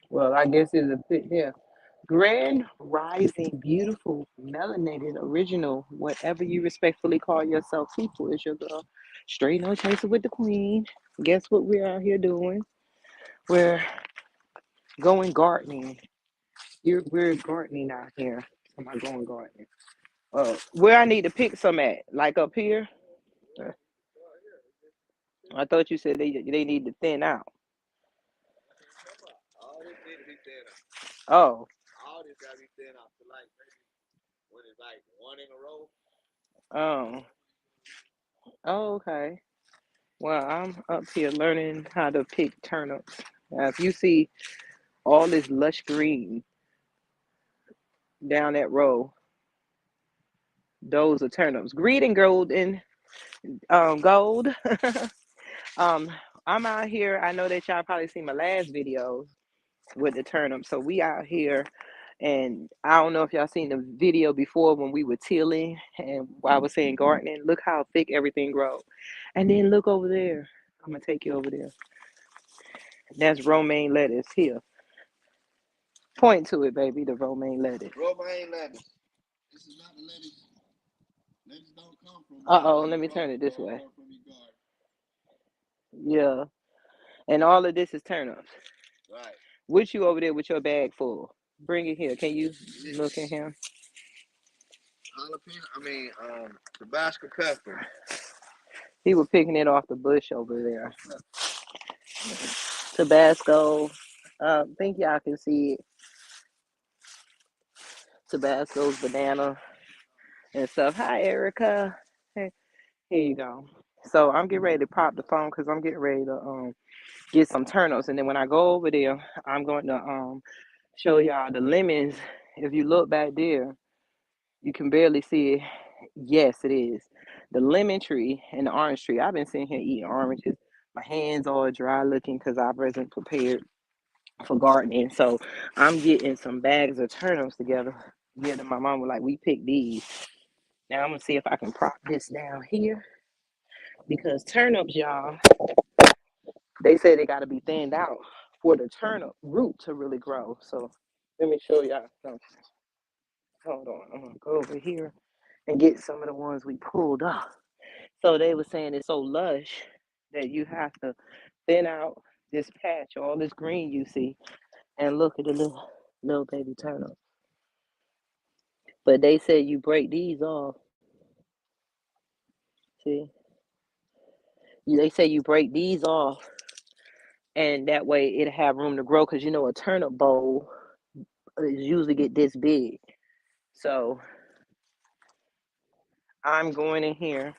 Well, I guess it's a bit here. Grand Rising, beautiful, melanated, original, whatever you respectfully call yourself, people, is your girl. Straight no chaser with the queen. Guess what we're out here doing? We're going gardening. We're gardening out here. Am I going gardening? Where I need to pick some at? Like up here? Uh, I thought you said they need to thin out. All this need to be thin out. Oh, All this gotta be thin out. So like maybe when it's like one in a row. oh, oh, okay. Well, I'm up here learning how to pick turnips. Now, if you see all this lush green down that row, those are turnips. Green and golden, gold. um, I'm out here. I know that y'all probably seen my last videos with the turnips. So we out here, and I don't know if y'all seen the video before when we were tilling and I was saying gardening. Look how thick everything grows, and then look over there. I'm gonna take you over there. That's romaine lettuce here. Point to it, baby. The romaine lettuce. Romaine lettuce. This is not the lettuce. Lettuce don't come from Uh oh. where you Let me grow turn it it this or way. from your garden. Yeah. And all of this is turnips. Right. With you over there with your bag full. Bring it here. Can you look at him? Jalapeno. Tabasco pepper. He was picking it off the bush over there. Tabasco pepper. Tabasco. Think y'all can see it. Tabasco's banana and stuff. Hi, Erica. Hey, here you go. So I'm getting ready to pop the phone because I'm getting ready to get some turnips, and then when I go over there, I'm going to show y'all the lemons. If you look back there, you can barely see it. Yes, it is. The lemon tree and the orange tree. I've been sitting here eating oranges. My hands all dry looking because I wasn't prepared for gardening. So I'm getting some bags of turnips together. Yeah, my mom was like, we picked these. Now I'm gonna see if I can prop this down here because turnips, y'all, they say they gotta be thinned out for the turnip root to really grow. So let me show y'all something. Hold on, I'm gonna go over here and get some of the ones we pulled off. So they were saying it's so lush that you have to thin out this patch, all this green you see, and look at the little baby turnip. But they said you break these off. See, they say you break these off, and that way it'll have room to grow. Cause you know a turnip bowl is usually get this big. So I'm going in here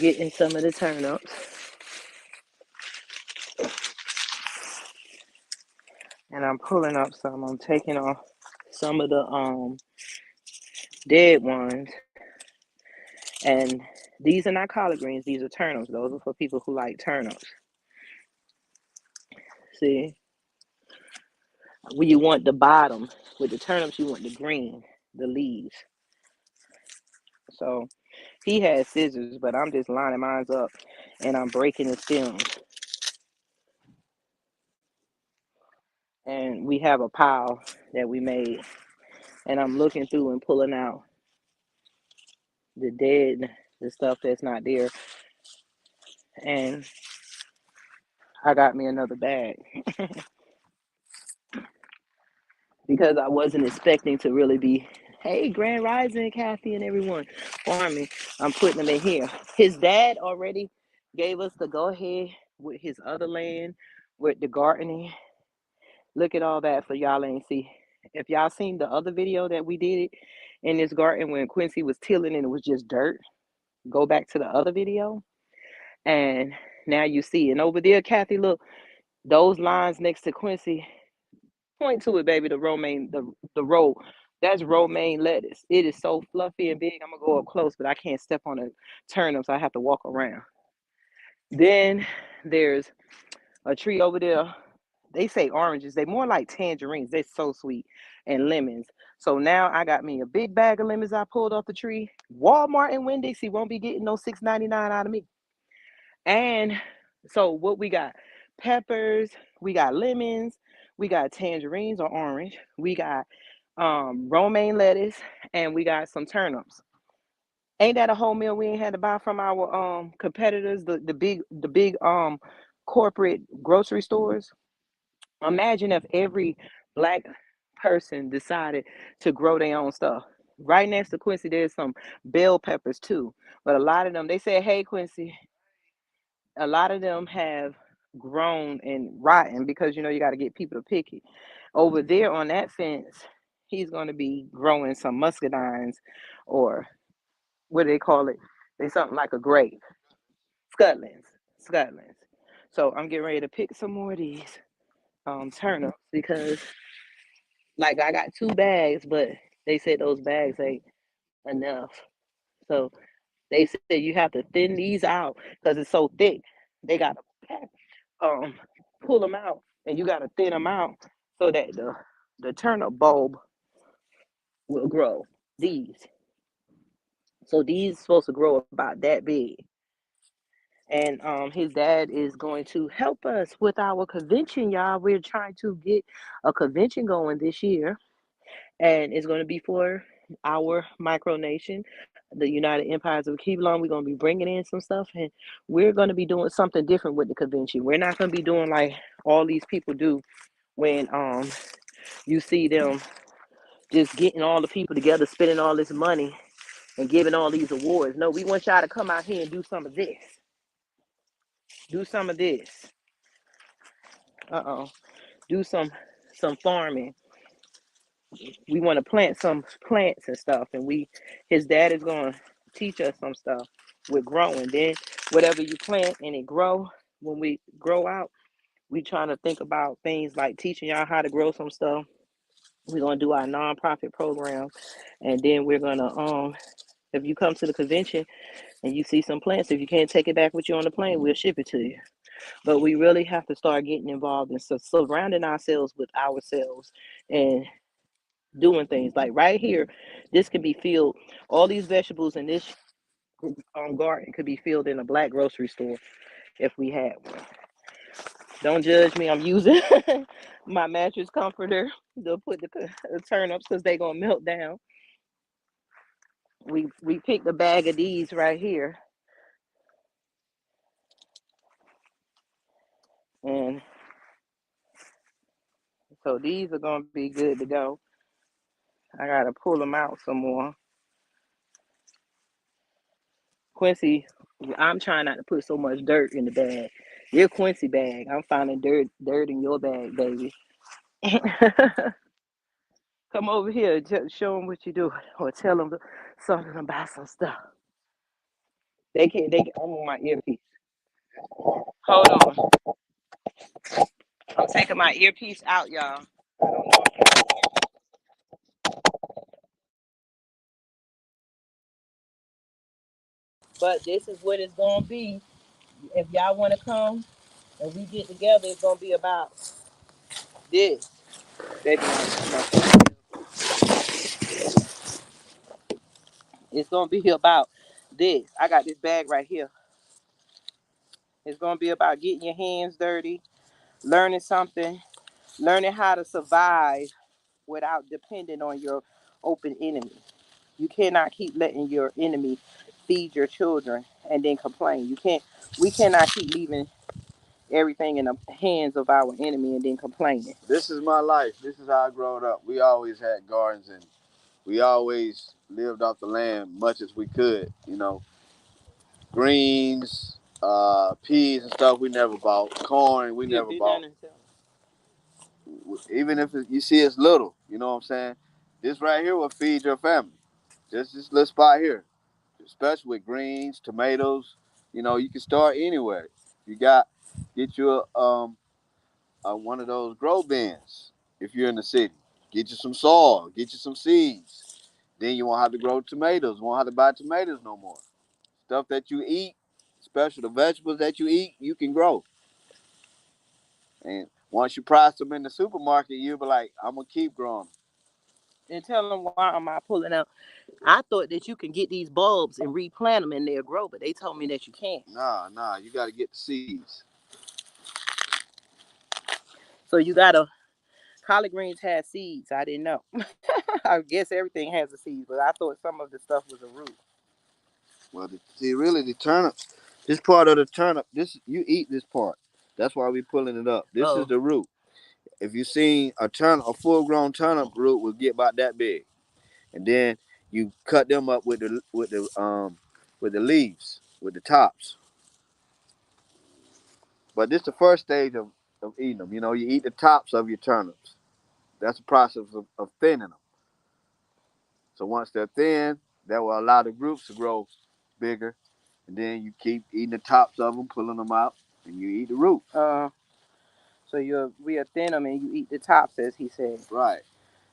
getting some of the turnips, and I'm pulling up some. I'm taking off some of the dead ones, and these are not collard greens. These are turnips. Those are for people who like turnips. See, when you want the bottom with the turnips, you want the green, the leaves. So he has scissors, but I'm just lining mine up and I'm breaking the stems. And we have a pile that we made, and I'm looking through and pulling out the dead, the stuff that's not there. And I got me another bag because I wasn't expecting to really be, hey, Grand Rising, Kathy, and everyone farming. I'm putting them in here. His dad already gave us the go ahead with his other land, with the gardening. Look at all that for y'all ain't see. If y'all seen the other video that we did in this garden when Quincy was tilling and it was just dirt, go back to the other video and now you see. And over there, Kathy, look, those lines next to Quincy, point to it, baby, the romaine, the row. That's romaine lettuce. It is so fluffy and big. I'm gonna go up close, but I can't step on a turnip, so I have to walk around. Then there's a tree over there. They say oranges. They more like tangerines. They're so sweet. And lemons. So now I got me a big bag of lemons I pulled off the tree. Walmart and Winn-Dixie won't be getting no $6.99 out of me. And so what we got? Peppers, we got lemons, We got tangerines or orange. We got romaine lettuce, and we got some turnips. Ain't that a whole meal we ain't had to buy from our competitors, the big corporate grocery stores? Imagine if every black person decided to grow their own stuff. Right next to Quincy, there's some bell peppers too. But a lot of them, they said, hey, Quincy, a lot of them have grown and rotten because, you got to get people to pick it. Over there on that fence, he's going to be growing some muscadines or what do they call it? They something like a grape. Scutlands. Scutlands. So I'm getting ready to pick some more of these turnips because like I got 2 bags, but they said those bags ain't enough. So they said you have to thin these out because it's so thick. They gotta pack, um pull them out, and you gotta thin them out so that the turnip bulb will grow. These. So these supposed to grow about that big. And his dad is going to help us with our convention, y'all. We're trying to get a convention going this year, and it's going to be for our micronation, the United Empires of Kevlon. We're going to be bringing in some stuff, and we're going to be doing something different with the convention. We're not going to be doing like all these people do when you see them just getting all the people together, spending all this money, and giving all these awards. No, we want y'all to come out here and do some of this. Do some of this. Do some farming. We want to plant some plants and stuff, and his dad is going to teach us some stuff with growing. Then whatever you plant and it grow, when we grow out, we trying to think about things like teaching y'all how to grow some stuff. We're gonna do our nonprofit program, and then we're gonna if you come to the convention and you see some plants, if you can't take it back with you on the plane, we'll ship it to you. But we really have to start getting involved and surrounding ourselves with ourselves and doing things like right here. This could be filled. All these vegetables in this garden could be filled in a black grocery store if we had one. Don't judge me. I'm using my mattress comforter to put the turnips because they're gonna melt down. We picked a bag of these right here, and so these are gonna be good to go. I gotta pull them out some more. Quincy, I'm trying not to put so much dirt in the bag. Your Quincy bag, I'm finding dirt in your bag, baby. Come over here, just show them what you do, or tell them something about some stuff. They can't. I'm on my earpiece. Hold on, I'm taking my earpiece out, y'all. I don't know if but this is what it's gonna be. If y'all want to come and we get together, it's gonna be about this. Baby, it's gonna be about this. I got this bag right here. It's gonna be about getting your hands dirty, learning something, learning how to survive without depending on your open enemy. You cannot keep letting your enemy feed your children and then complain. You can't. We cannot keep leaving everything in the hands of our enemy and then complaining. This is my life. This is how I growed up. We always had gardens and we always lived off the land much as we could. Greens, peas and stuff we never bought. Corn we never bought. Even if you see it's little, you know what I'm saying? This right here will feed your family. Just this little spot here, especially with greens, tomatoes. You can start anywhere. You get you one of those grow bins if you're in the city. Get you some soil. Get you some seeds. Then you won't have to grow tomatoes. Won't have to buy tomatoes no more. Stuff that you eat, especially the vegetables that you eat, you can grow. And once you price them in the supermarket, you'll be like, I'm gonna keep growing. And tell them why am I pulling out. I thought that you can get these bulbs and replant them and they'll grow, but they told me that you can't. Nah, you got to get the seeds. So you gotta Collard greens had seeds. I didn't know. I guess everything has a seed, but I thought some of the stuff was a root. Well, see, really, the turnips, this part of the turnip, this you eat this part. That's why we pulling it up. This is Oh, the root. If you seen a turnip, a full-grown turnip root will get about that big, and then you cut them up with the leaves, with the tops. But this is the first stage of eating them. You know, you eat the tops of your turnips. That's the process of thinning them. So once they're thin, that will allow the roots to grow bigger, and then you keep eating the tops of them, pulling them out, and you eat the roots. So we are thin them and you eat the tops, as he said. Right.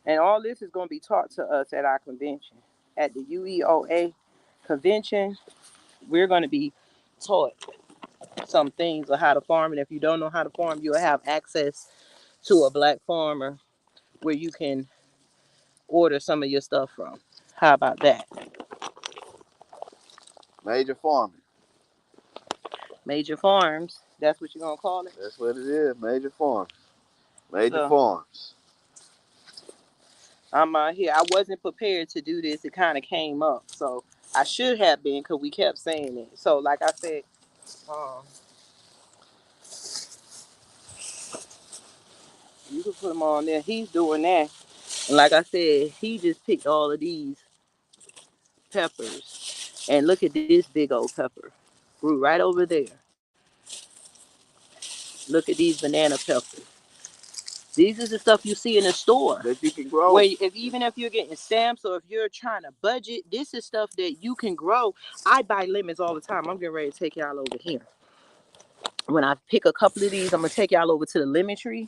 And all this is going to be taught to us at our convention. At the UEOA convention, we're going to be taught some things of how to farm. And if you don't know how to farm, you'll have access to a black farmer where you can order some of your stuff from. How about that? Major farming. Major farms. That's what you're going to call it? That's what it is. Major farms. Major So, farms. I'm out here. I wasn't prepared to do this. It kind of came up. So I should have been because we kept saying it. So like I said, um, you can put him on there. He's doing that. And like I said, he just picked all of these peppers. And look at this big old pepper. Grew right over there. Look at these banana peppers. These is the stuff you see in the store. That you can grow. Where even if you're getting stamps or if you're trying to budget, this is stuff that you can grow. I buy lemons all the time. I'm getting ready to take y'all over here. When I pick a couple of these, I'm gonna take y'all over to the lemon tree.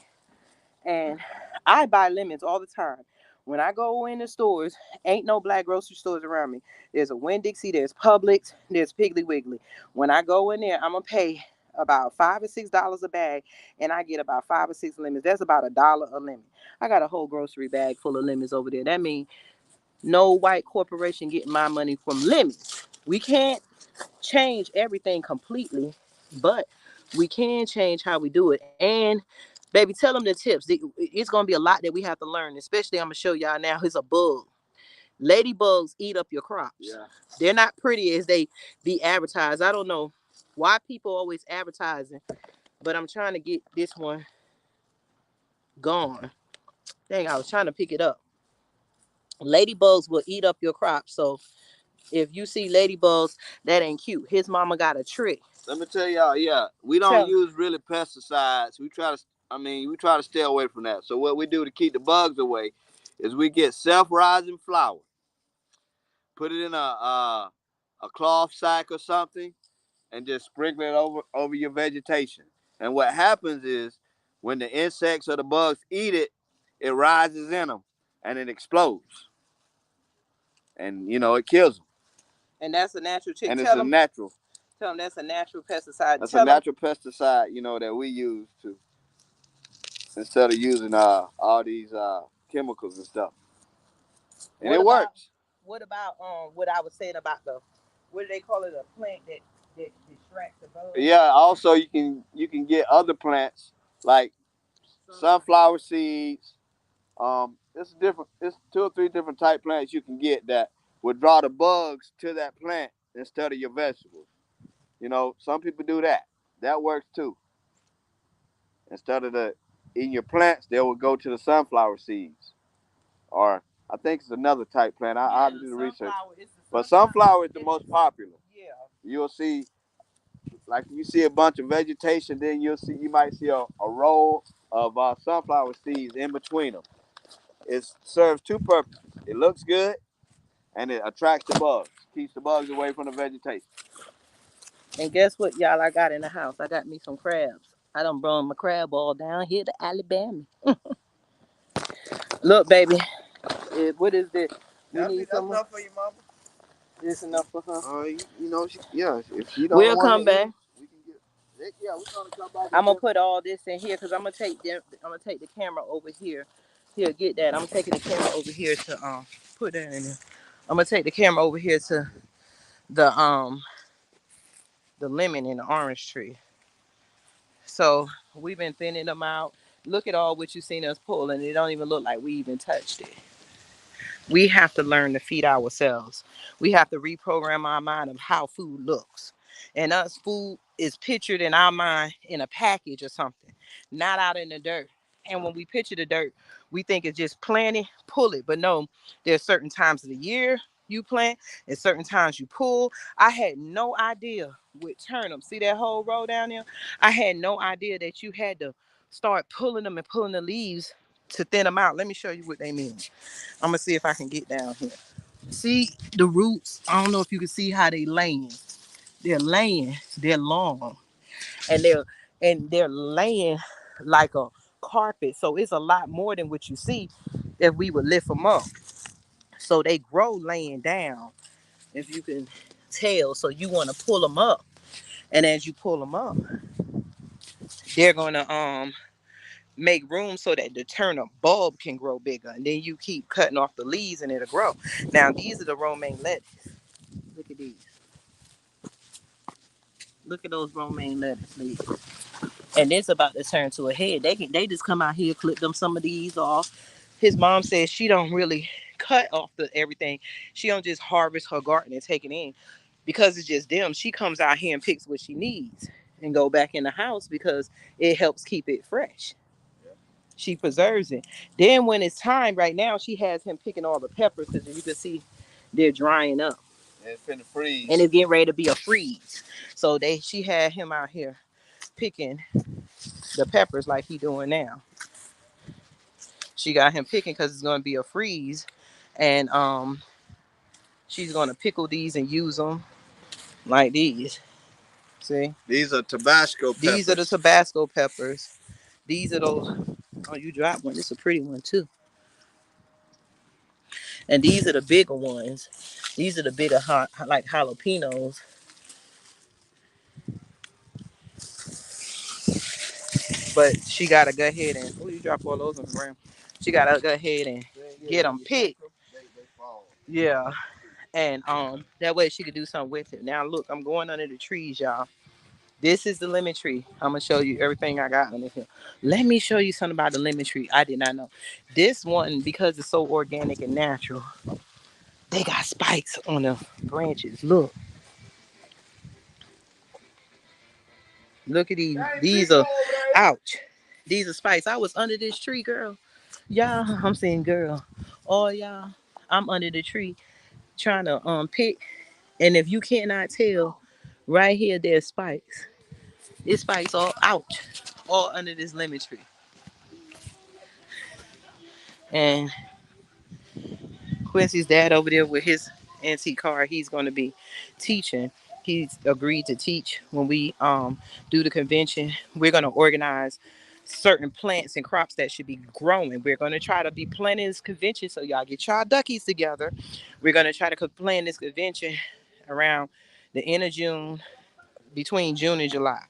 And I buy lemons all the time. When I go in the stores, ain't no black grocery stores around me. There's a Winn-Dixie, there's Publix, there's Piggly Wiggly. When I go in there, I'm gonna pay about $5 or $6 a bag, and I get about 5 or 6 lemons. That's about $1 a lemon. I got a whole grocery bag full of lemons over there. That means no white corporation getting my money from lemons. We can't change everything completely, but we can change how we do it. And baby, tell them the tips. It's gonna be a lot that we have to learn. Especially, I'm gonna show y'all now. Here's a bug. Ladybugs eat up your crops. Yeah. They're not pretty as they be advertised. I don't know why people always advertising, but I'm trying to get this one gone. Dang, I was trying to pick it up. Ladybugs will eat up your crops. So if you see ladybugs, that ain't cute. His mama got a trick. Let me tell y'all, yeah, we don't use really pesticides. We try to stay away from that. So what we do to keep the bugs away is we get self-rising flour, put it in a cloth sack or something, and just sprinkle it over your vegetation. And what happens is when the insects or the bugs eat it, it rises in them and it explodes, and it kills them. And that's a natural trick. And it's a natural. Tell them that's a natural pesticide. That's a natural pesticide, that we use to instead of using all these chemicals and stuff. And it works. What about what I was saying about what do they call it, a plant that distracts the bugs? Yeah. Also, you can get other plants like sunflower seeds. It's 2 or 3 different type plants you can get that would draw the bugs to that plant instead of your vegetables. Some people do that. That works too. Instead of eating your plants, they will go to the sunflower seeds. Or I think it's another type plant. I have to do the research. But sunflower is the most popular. Yeah. You'll see, like you see a bunch of vegetation, then you might see a row of sunflower seeds in between them. It serves 2 purposes. It looks good, and it attracts the bugs, keeps the bugs away from the vegetation. And guess what, y'all? I got in the house. I got me some crabs. I done brought my crab ball down here to Alabama. Look, baby. What is this? That's enough for your mama. This enough for her. Yeah. If she don't We'll come back. we can get. Yeah, we're gonna come back. I'm gonna put all this in here because I'm gonna take the camera over here. Here, get that. I'm taking the camera over here to put that in there. I'm gonna take the camera over here to the lemon and the orange tree. So we've been thinning them out. Look at all what you seen us pull, and it don't even look like we even touched it. We have to learn to feed ourselves. We have to reprogram our mind of how food looks. And us, food is pictured in our mind in a package or something, not out in the dirt. And when we picture the dirt, we think it's just plant it, pull it. But no, there's certain times of the year you plant and certain times you pull. I had no idea with turnips. See that whole row down there? I had no idea that you had to start pulling them and pulling the leaves to thin them out. Let me show you what they mean. I'm gonna see if I can get down here. See the roots? I don't know if you can see how they laying. They're laying. They're long, and they're laying like a carpet. So it's a lot more than what you see if we would lift them up. So they grow laying down, if you can tell. So you want to pull them up, and as you pull them up, they're gonna make room so that the turnip bulb can grow bigger, and then you keep cutting off the leaves and it'll grow. Now these are the romaine lettuce. Look at these. Look at those romaine lettuce leaves. And it's about to turn to a head. They just come out here, clip them some of these off. His mom says she don't really cut off the everything. She don't just harvest her garden and take it in because it's just them. She comes out here and picks what she needs and go back in the house because it helps keep it fresh. She preserves it. Then when it's time, right now, she has him picking all the peppers because you can see they're drying up. It's finna freeze. And it's getting ready to be a freeze. So she had him out here picking the peppers like he doing now. She got him picking because it's gonna be a freeze, and she's gonna pickle these and use them like these. See? These are Tabasco peppers. These are the Tabasco peppers. These are those. Oh, you dropped one. This is a pretty one too. And these are the bigger ones. These are the bigger like jalapenos. But she gotta go ahead and you drop all those on the ground. She gotta go ahead and get them picked. Yeah. And that way she could do something with it. Now look, I'm going under the trees, y'all. This is the lemon tree. I'm gonna show you everything I got under here. Let me show you something about the lemon tree I did not know. This one, because it's so organic and natural, they got spikes on the branches. Look at these. These are, ouch. These are spikes. I was under this tree, girl. Y'all, I'm saying, girl. Oh, y'all, I'm under the tree trying to pick. And if you cannot tell, right here, there's spikes. It's spikes all ouch, all under this lemon tree. And Quincy's dad over there with his antique car, he's going to be teaching. He's agreed to teach when we do the convention. We're going to organize certain plants and crops that should be growing. We're going to try to be planning this convention, so y'all get y'all duckies together. We're going to try to plan this convention around the end of June, between June and July.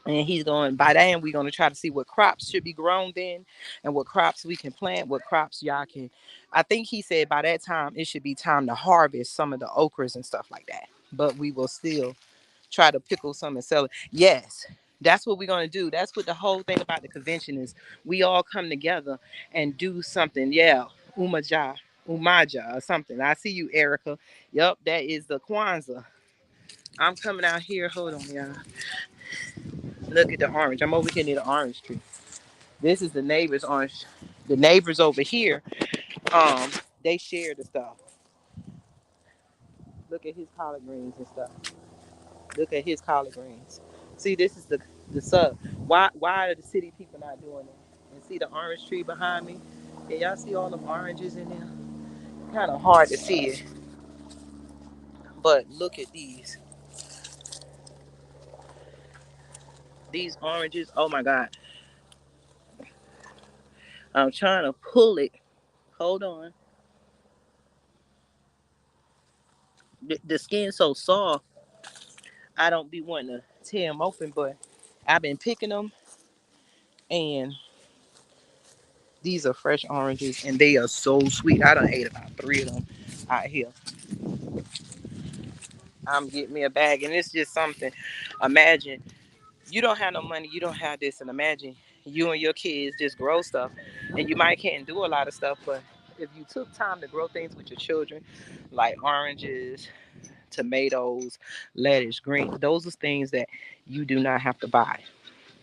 And he's going, by then we're going to try to see what crops should be grown then and what crops we can plant, what crops y'all can. I think he said by that time it should be time to harvest some of the okras and stuff like that. But we will still try to pickle some and sell it. Yes, that's what we're going to do. That's what the whole thing about the convention is. We all come together and do something. Yeah, Umaja or something. I see you, Erica. Yep, that is the Kwanzaa. I'm coming out here. Hold on, y'all. Look at the orange. I'm over here near the orange tree. This is the neighbor's orange. The neighbors over here, they share the stuff. Look at his collard greens and stuff. Look at his collard greens. See, this is the sub. Why are the city people not doing it? And see the orange tree behind me? Can y'all see all the oranges in there? Kind of hard to see it. But look at these. These oranges. Oh my God. I'm trying to pull it. Hold on. The skin's so soft. I don't be wanting to tear them open, but I've been picking them, and these are fresh oranges, and they are so sweet. I done ate about 3 of them out here. I'm getting me a bag, and it's just something. Imagine you don't have no money, you don't have this, and imagine you and your kids just grow stuff, and you might can't do a lot of stuff, but if you took time to grow things with your children, like oranges, tomatoes, lettuce, green, those are things that you do not have to buy.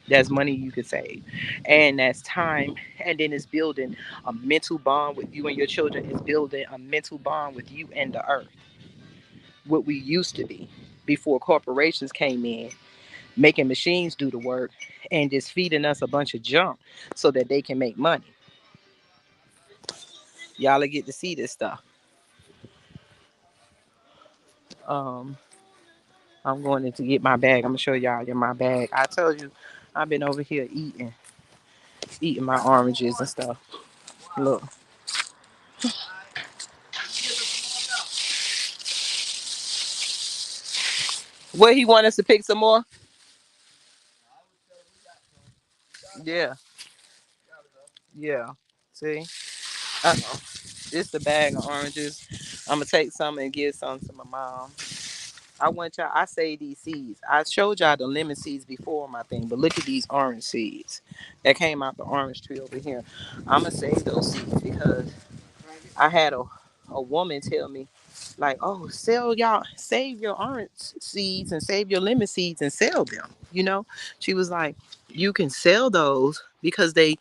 That's money you could save, and that's time. And then it's building a mental bond with you and your children. It's building a mental bond with you and the earth, what we used to be before corporations came in, making machines do the work and just feeding us a bunch of junk so that they can make money. Y'all will get to see this stuff. um I'm going in to get my bag. I'm gonna show y'all in my bag. I told you I've been over here eating my oranges and stuff. Look, what he want us to pick some more. Yeah, yeah. See, it's the bag of oranges. I'm gonna take some and give some to my mom. I want y'all. I say these seeds. I showed y'all the lemon seeds before my thing, but look at these orange seeds that came out the orange tree over here. I'm gonna save those seeds because I had a woman tell me, like, oh, save your orange seeds and save your lemon seeds and sell them. She was like, you can sell those because they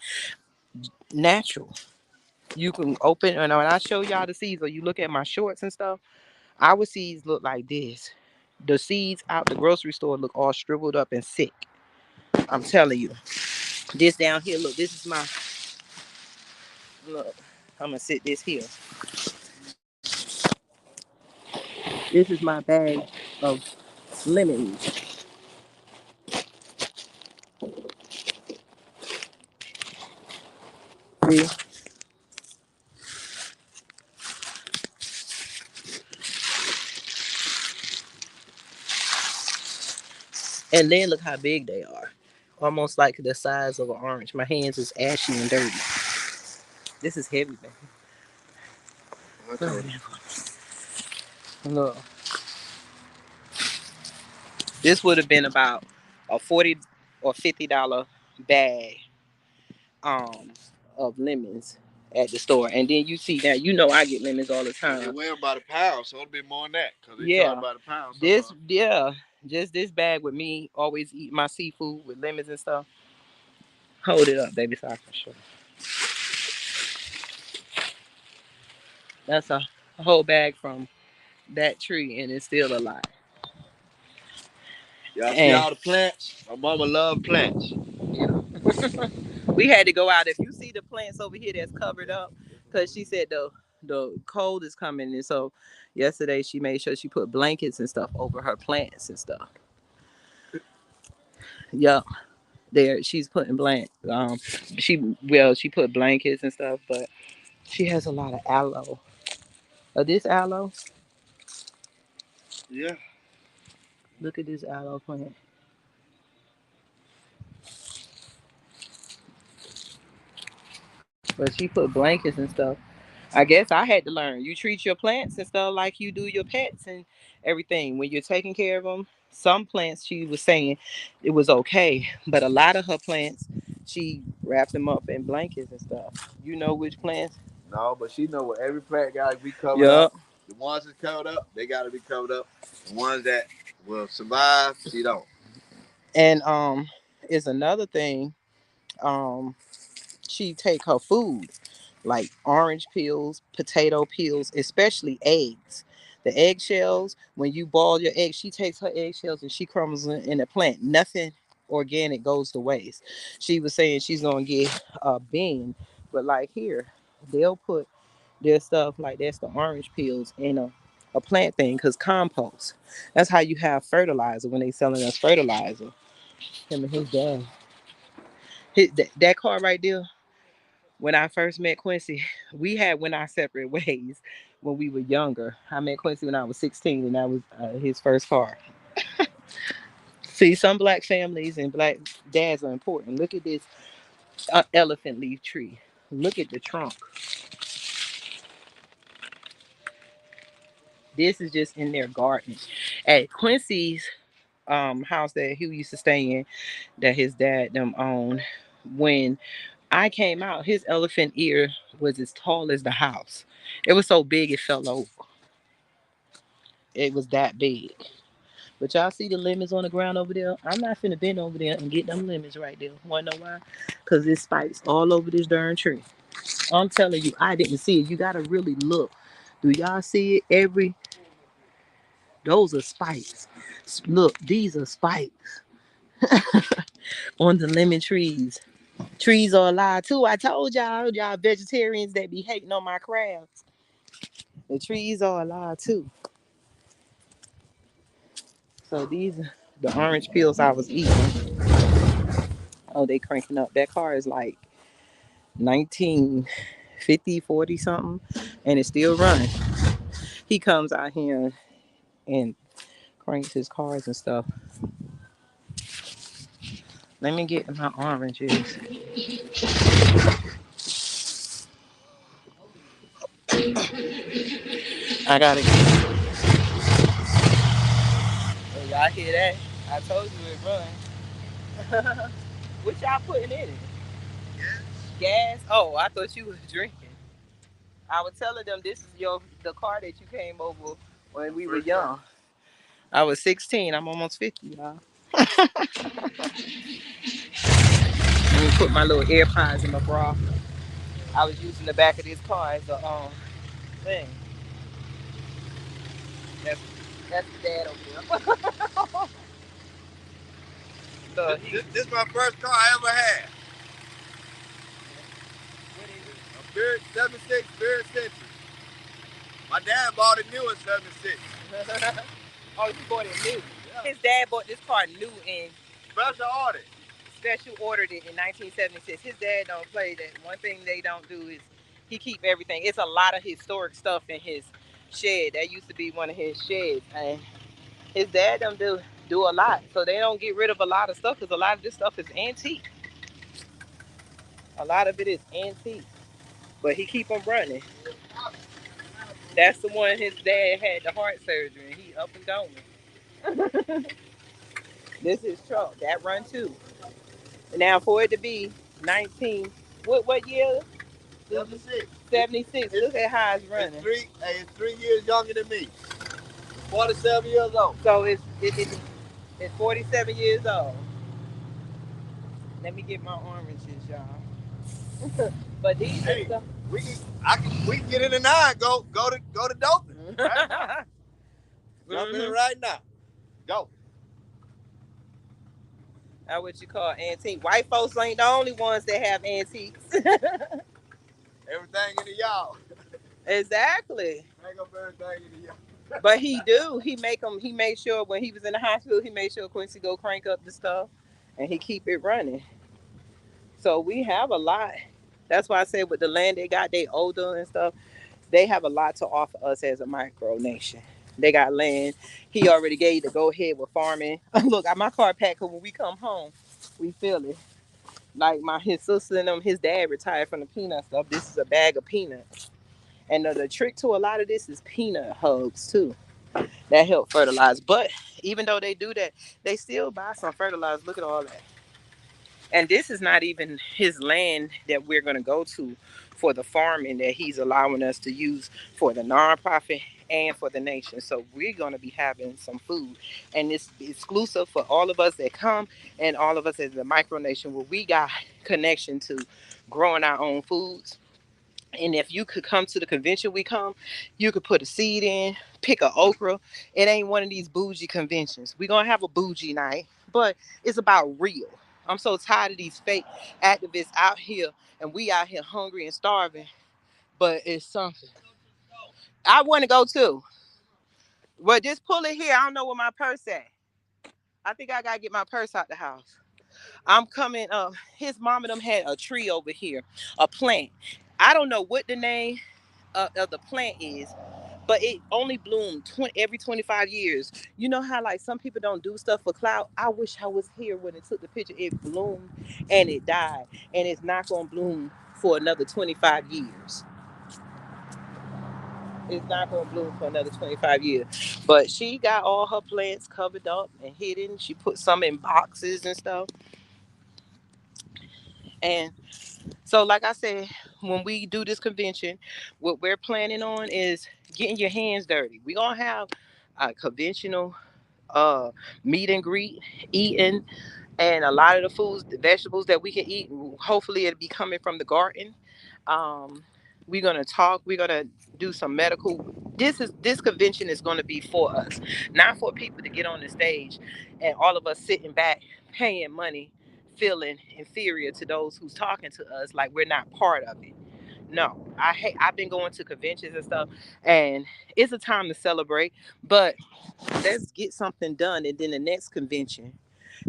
natural. You can open, and when I show y'all the seeds, or you look at my shorts and stuff, our seeds look like this. The seeds out the grocery store look all shriveled up and sick. I'm telling you. This down here, look, this is my look. I'm gonna sit this here. This is my bag of lemons. See? And then look how big they are. Almost like the size of an orange. My hands is ashy and dirty. This is heavy, man. Look, this would have been about a $40 or $50 bag um of lemons at the store. And then you see that, I get lemons all the time. They weigh about a pound, so it'll be more than that because they charge about a pound. This, yeah, just this bag with me always eat my seafood with lemons and stuff. Hold it up, baby, so I can show. That's a whole bag from that tree, and it's still alive. Y'all see all the plants? My mama love plants. Yeah. We had to go out. If you see the plants over here that's covered up, because she said the cold is coming, and so yesterday she made sure she put blankets and stuff over her plants and stuff. Yup, there she's putting she put blankets and stuff, but she has a lot of aloe. This aloe. Yeah. Look at this aloe plant. But she put blankets and stuff. I guess I had to learn. You treat your plants and stuff like you do your pets and everything. When you're taking care of them, some plants she was saying it was okay, but a lot of her plants she wrapped them up in blankets and stuff. You know which plants? No, but she know what every plant got to be covered up. The ones that's covered up, they got to be covered up. The ones that will survive, she don't. And is another thing. Um, she take her food like orange peels, potato peels, especially eggs. The eggshells, when you boil your eggs, she takes her eggshells and she crumbles in the plant. Nothing organic goes to waste. She was saying she's gonna get a bin, but like here, they'll put their stuff like that's the orange peels in a plant thing because compost. That's how you have fertilizer when they selling us fertilizer. Him and his dad. That car right there, when I first met Quincy, we had went our separate ways when we were younger. I met Quincy when I was 16, and that was his first car. See, some black families and black dads are important. Look at this elephant leaf tree. Look at the trunk. This is just in their garden. At Quincy's house that he used to stay in, that his dad them owned. When I came out, his elephant ear was as tall as the house. It was so big it fell over. It was that big. But y'all see the lemons on the ground over there? I'm not finna bend over there and get them lemons right there. Wanna know why? Because there's spikes all over this darn tree. I'm telling you, I didn't see it. You gotta really look. Do y'all see it? Those are spikes. Look, these are spikes on the lemon trees. Trees are alive too. I told y'all vegetarians that be hating on my crabs. The trees are alive too. So these are the orange peels I was eating. Oh, they cranking up. That car is like 1950, 40 something, and it's still running. He comes out here and cranks his cars and stuff. Let me get my oranges. I gotta get. Oh, y'all hear that? I told you it run. What y'all putting in it? Gas? Oh, I thought you was drinking. I was telling them this is the car that you came over when we were young. I was 16. I'm almost 50, y'all. Let me put my little AirPods in my bra. I was using the back of this car as a thing. That's that's the dad over there. So This is my first car I ever had. what is it? A Spirit 76 Spirit Century. My dad bought it new in 76. Oh, you bought it new. Yeah. His dad bought this car new and Special order. special ordered it in 1976. His dad don't play that. One thing they don't do is he keep everything. It's a lot of historic stuff in his shed. That used to be one of his sheds, and his dad don't do a lot. So they don't get rid of a lot of stuff because a lot of this stuff is antique. A lot of it is antique, but he keep them running. That's the one his dad had the heart surgery, and he up and going. This is truck that run too. Now for it to be 19, what year? 76. 76. Look at how it's running. It's 3 years younger than me. 47 years old. So it's 47 years old. Let me get my oranges, y'all. But these Hey, are stuff. we can get in the 9. Go to Dothan. Right now. Jump in right now. Go. That's what you call antique. White folks ain't the only ones that have antiques. Everything in the yard. Exactly. Make up everything in the yard. But he do. He make them. He made sure when he was in the hospital, he made sure Quincy go crank up the stuff, and he keep it running. So we have a lot. That's why I said with the land they got, they older and stuff. They have a lot to offer us as a micronation. They got land. He already gave the go ahead with farming. Look, my car packed. Cause when we come home, we feel it. Like his sister and them, his dad retired from the peanut stuff. This is a bag of peanuts. And the trick to a lot of this is peanut hubs too. That help fertilize. But even though they do that, they still buy some fertilizer. Look at all that. And this is not even his land that we're going to go to for the farming that he's allowing us to use for the nonprofit and for the nation. So we're going to be having some food, and it's exclusive for all of us that come and all of us as a micronation where we got connection to growing our own foods. And if you could come to the convention we come, you could put a seed in, pick a okra. It ain't one of these bougie conventions. We're gonna have a bougie night, but it's about real. I'm so tired of these fake activists out here and we out here hungry and starving, but it's something. I want to go too. Well, just pull it here. I don't know where my purse at. I think I gotta get my purse out the house. I'm coming up. His mom and them had a tree over here, a plant. I don't know what the name of the plant is, but it only bloomed every 25 years. You know how like some people don't do stuff for clout? I wish I was here when it took the picture. It bloomed and it died, and it's not going to bloom for another 25 years. It's not going to bloom for another 25 years. But she got all her plants covered up and hidden. She put some in boxes and stuff. And so, like I said, when we do this convention, what we're planning on is getting your hands dirty. We're gonna have a conventional meet and greet, eating, and a lot of the foods, the vegetables that we can eat. Hopefully, it'll be coming from the garden. Um, we're gonna talk. We're gonna do some medical. This convention is gonna be for us, not for people to get on the stage and all of us sitting back paying money, feeling inferior to those who's talking to us like we're not part of it. No, I've been going to conventions and stuff, and it's a time to celebrate. But let's get something done, and then the next convention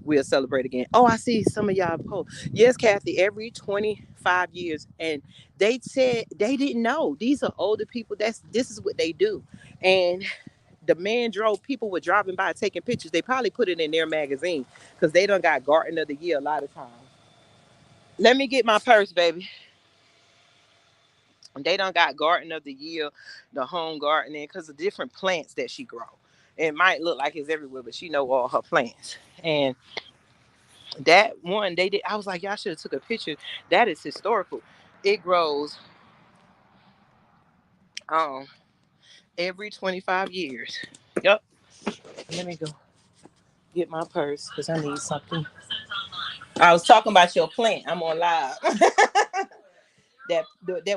we'll celebrate again. Oh, I see some of y'all post. Yes, Kathy, every 25 years. And they said they didn't know. These are older people. This is what they do. And the man drove, people were driving by taking pictures. They probably put it in their magazine because they done got Garden of the Year a lot of times. Let me get my purse, baby. They done got Garden of the Year, the home gardening, because of different plants that she grow. It might look like it's everywhere, but she know all her plants. And that one they did, I was like, y'all should have took a picture. That is historical. It grows um every 25 years. Yep. Let me go get my purse because I need something. I was talking about your plant. I'm on live. That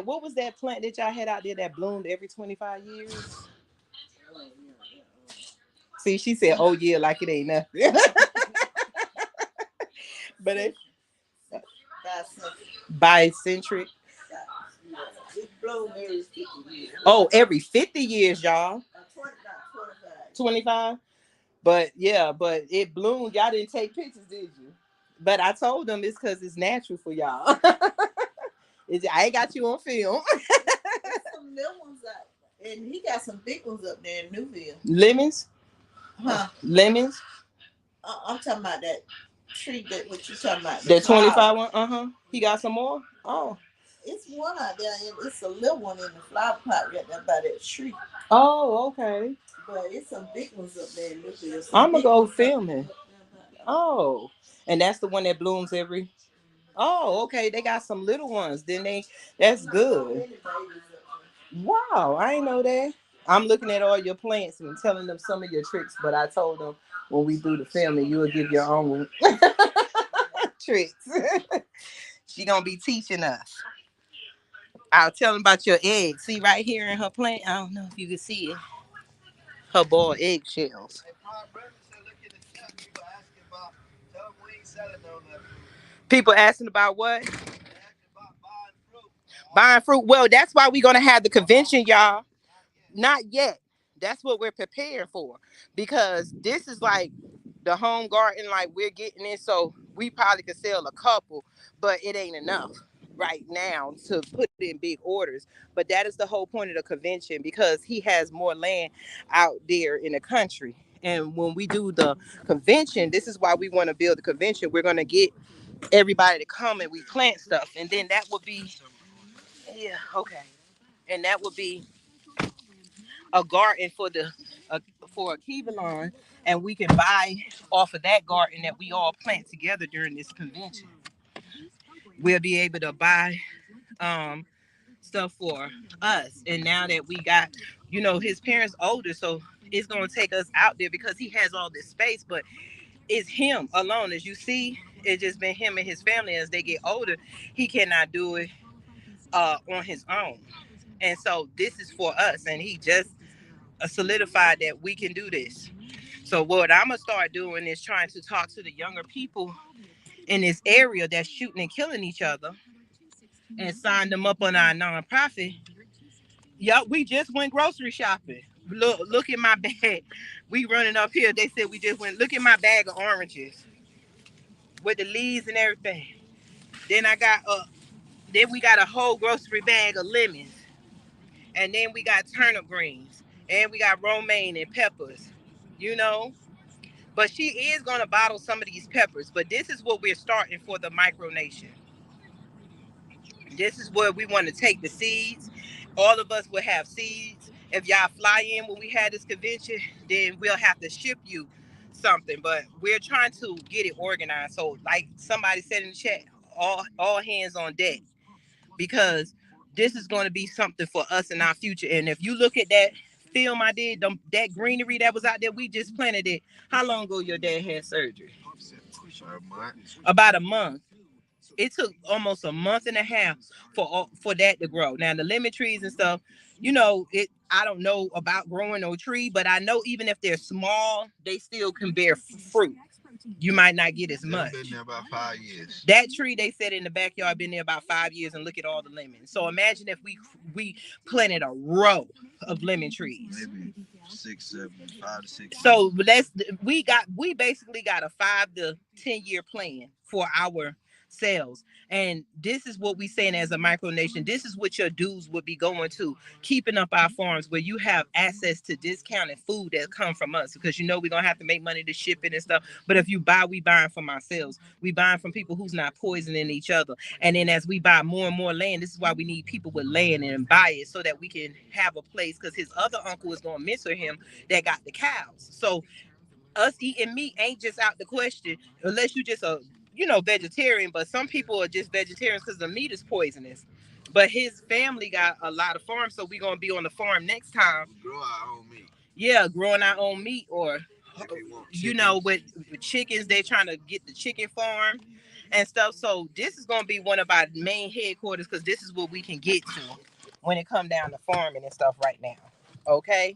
what was that plant that y'all had out there that bloomed every 25 years? See, she said, oh yeah, like it ain't nothing. But it bicentric. It blooms every 50 years. Oh, every 50 years, y'all. 25. But yeah, but it bloomed. Y'all didn't take pictures, did you? But I told them it's because it's natural for y'all. I ain't got you on film. Some little ones up, and he got some big ones up there in Newville. Lemons? Huh? Lemons? I'm talking about that tree. That what you talking about? The 25 one? He got some more? Oh. It's one out there, and it's a little one in the flower pot right there by that tree. Oh, okay. But it's some big ones up there in Newville. I'm gonna go filming. Oh, and that's the one that blooms every. Oh, okay. They got some little ones. Then they. That's good. Wow, I ain't know that. I'm looking at all your plants and telling them some of your tricks, but I told them when we do the filming, you will give your own tricks. She gonna be teaching us. I'll tell them about your eggs. See right here in her plant. I don't know if you can see it. Her boiled eggshells. People asking about what? Buying fruit. Well, that's why we're gonna have the convention, y'all. Not yet. That's what we're preparing for. Because this is like the home garden, like we're getting in, so we probably could sell a couple, but it ain't enough right now to put in big orders. But that is the whole point of the convention because he has more land out there in the country. And when we do the convention, this is why we want to build the convention. We're gonna get everybody to come and we plant stuff. And then that would be, yeah, okay. And that would be a garden for the for a Kevon, and we can buy off of that garden that we all plant together during this convention. We'll be able to buy um stuff for us. And now that we got, his parents older, so it's gonna take us out there because he has all this space, but it's him alone. As you see, it's just been him and his family. As they get older, he cannot do it on his own. And so this is for us, and he just solidified that we can do this. So what I'm gonna start doing is trying to talk to the younger people in this area that's shooting and killing each other and sign them up on our nonprofit. Yup, we just went grocery shopping. Look at my bag. We running up here. They said we just went. Look at my bag of oranges with the leaves and everything. Then then we got a whole grocery bag of lemons, and then we got turnip greens, and we got romaine and peppers. You know, but she is gonna bottle some of these peppers. But this is what we're starting for the micronation. This is where we want to take the seeds. All of us will have seeds. If y'all fly in when we had this convention, then we'll have to ship you something. But we're trying to get it organized. So, like somebody said in the chat, all hands on deck, because this is going to be something for us in our future. And if you look at that film I did, that greenery that was out there, we just planted it. How long ago your dad had surgery? About a month. It took almost a month and a half for that to grow. Now the lemon trees and stuff, I don't know about growing no tree, but I know even if they're small, they still can bear fruit. You might not get as much. Been there about 5 years. That tree they said in the backyard been there about 5 years, and look at all the lemons. So imagine if we planted a row of lemon trees. Maybe 6, 7, 5 to 6. So we basically got a 5 to 10 year plan for our sales. And this is what we saying as a micronation. This is what your dues would be going to, keeping up our farms where you have access to discounted food that come from us, because we're gonna have to make money to ship it and stuff. But if you buy, we buying from ourselves. We buying from people who's not poisoning each other. And then as we buy more and more land, this is why we need people with land and buy it, so that we can have a place, because his other uncle is gonna mentor him that got the cows. So us eating meat ain't just out the question, unless you just a vegetarian. But some people are just vegetarians because the meat is poisonous. But his family got a lot of farms, so we're gonna be on the farm next time. Grow our own meat. Yeah, growing our own meat, or with chickens, they're trying to get the chicken farm and stuff. So this is gonna be one of our main headquarters, because this is what we can get to when it come down to farming and stuff right now. Okay,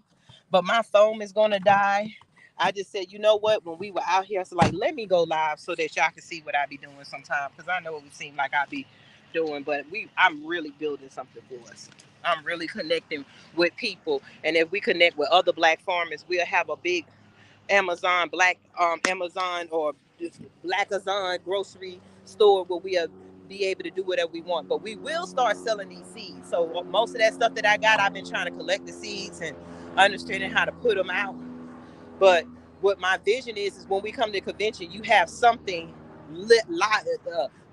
but my phone is gonna die. I just said, you know what? When we were out here, I said, like, let me go live so that y'all can see what I be doing sometimes, because I know it would seem like I be doing, but I'm really building something for us. I'm really connecting with people, and if we connect with other Black farmers, we'll have a big Amazon Amazon or Blackazon grocery store where we'll be able to do whatever we want. But we will start selling these seeds. So most of that stuff that I got, I've been trying to collect the seeds and understanding how to put them out. But what my vision is when we come to the convention, you have something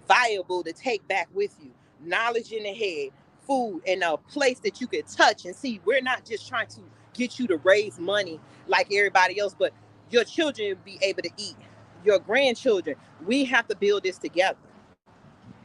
viable to take back with you. Knowledge in the head, food, and a place that you can touch and see. We're not just trying to get you to raise money like everybody else, but your children be able to eat. Your grandchildren. We have to build this together.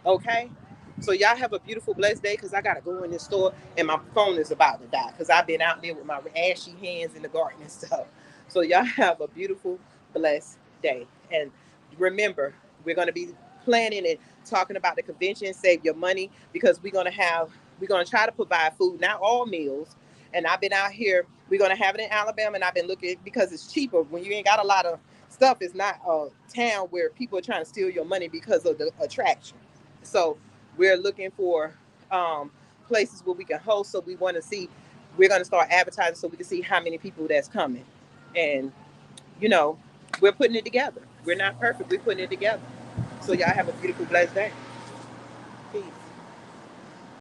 Okay? So y'all have a beautiful, blessed day, because I got to go in this store and my phone is about to die because I've been out there with my ashy hands in the garden and stuff. So y'all have a beautiful, blessed day. And remember, we're going to be planning and talking about the convention, save your money, because we're going to try to provide food, not all meals. And I've been out here, we're going to have it in Alabama, and I've been looking, because it's cheaper. When you ain't got a lot of stuff, it's not a town where people are trying to steal your money because of the attraction. So we're looking for places where we can host. So we want to see, we're going to start advertising so we can see how many people that's coming. And, we're putting it together. We're not perfect. We're putting it together. So y'all have a beautiful, blessed day. Peace.